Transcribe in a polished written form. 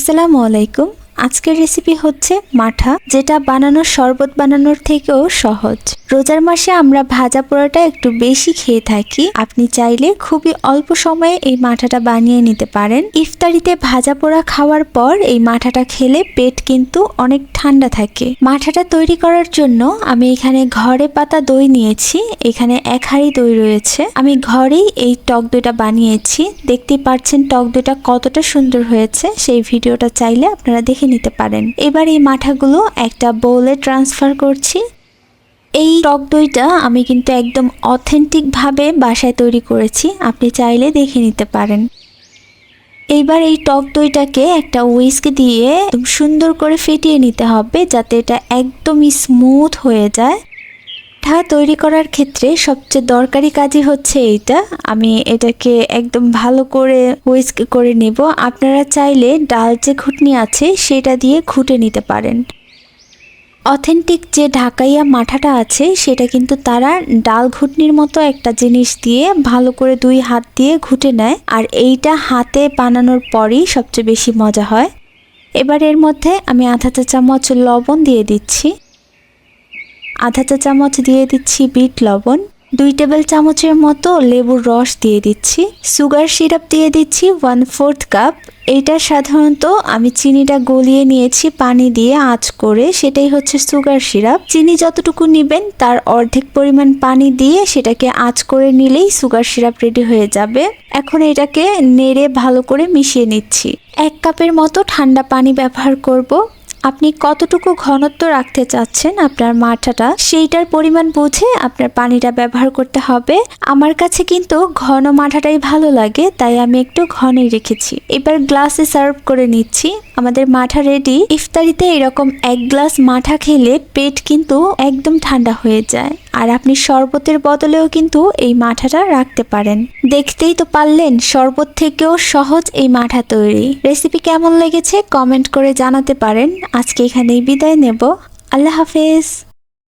আসসালামু আলাইকুম। আজকের রেসিপি হচ্ছে মাঠা, যেটা বানানোর শরবত বানানোর থেকেও সহজ। রোজার মাসে আমরা ভাজা পোড়াটা একটু বেশি খেয়ে থাকি। আপনি চাইলে খুবই অল্প সময়ে এই মাঠাটা বানিয়ে নিতে পারেন। ইফতারিতে ভাজা পোড়া খাওয়ার পর এই মাঠাটা খেলে পেট কিন্তু অনেক ঠান্ডা থাকে। মাঠাটা তৈরি করার জন্য আমি এখানে ঘরে পাতা দই নিয়েছি। এখানে 1 হাঁড়ি দই রয়েছে। আমি ঘরেই এই টক দইটা বানিয়েছি। দেখতেই পাচ্ছেন টক দইটা কতটা সুন্দর হয়েছে। সেই ভিডিওটা চাইলে আপনারা দেখে নিতে পারেন। এবার এই মাঠাগুলো একটা বোলে ট্রান্সফার করছি। এই টক দইটা আমি কিন্তু একদম অথেন্টিক ভাবে বাসায় তৈরি করেছি, আপনি চাইলে দেখে নিতে পারেন। এইবার এই টক দইটাকে একটা হুইস্ক দিয়ে সুন্দর করে ফেটিয়ে নিতে হবে, যাতে এটা একদমই স্মুথ হয়ে যায়। মাঠা তৈরি করার ক্ষেত্রে সবচেয়ে দরকারি কাজই হচ্ছে এইটা। আমি এটাকে একদম ভালো করে হুইস্ক করে নেব। আপনারা চাইলে ডাল যে ঘুটনি আছে সেটা দিয়ে ঘুটে নিতে পারেন। অথেন্টিক যে ঢাকাইয়া মাঠাটা আছে সেটা কিন্তু তারা ডাল ঘুটনির মতো একটা জিনিস দিয়ে ভালো করে 2 হাত দিয়ে ঘুটে নেয়, আর এইটা হাতে বানানোর পরই সবচেয়ে বেশি মজা হয়। এবার এর মধ্যে আমি আধা চা চামচ লবণ দিয়ে দিচ্ছি, আধা চা চামচ দিয়ে দিচ্ছি বিট লবণ, 2 টেবিল চামচের মতো লেবুর রস দিয়ে দিচ্ছি, সুগার সিরাপ দিয়ে দিচ্ছি 1/4 কাপ। এটা সাধারণত আমি চিনিটা গলিয়ে নিয়েছি পানি দিয়ে আঁচ করে, সেটাই হচ্ছে সুগার সিরাপ। চিনি যতটুকু নেবেন তার অর্ধেক পরিমাণ পানি দিয়ে সেটাকে আঁচ করে নিলেই সুগার সিরাপ রেডি হয়ে যাবে। এখন এটাকে নেড়ে ভালো করে মিশিয়ে নিচ্ছি। 1 কাপের মতো ঠান্ডা পানি ব্যবহার করব। আপনি কতটুকু ঘনত্ব রাখতে চাচ্ছেন আপনার মাঠাটা, সেইটার পরিমাণ বুঝে আপনার পানিটা ব্যবহার করতে হবে। আমার কাছে কিন্তু ঘন মাঠাটাই ভালো লাগে, তাই আমি একটু ঘনই রেখেছি। এবার গ্লাসে সার্ভ করে নিচ্ছি। আমাদের মাঠা রেডি। ইফতারিতে এরকম 1 গ্লাস মাঠা খেলে পেট কিন্তু একদম ঠান্ডা হয়ে যায়। আর আপনি শরবতের বদলেও কিন্তু এই মাঠাটা রাখতে পারেন। দেখতেই তো পারলেন শরবত থেকেও সহজ এই মাঠা তৈরি। রেসিপি কেমন লেগেছে কমেন্ট করে জানাতে পারেন। আজকে এখানেই বিদায় নেব। আল্লাহ হাফেজ।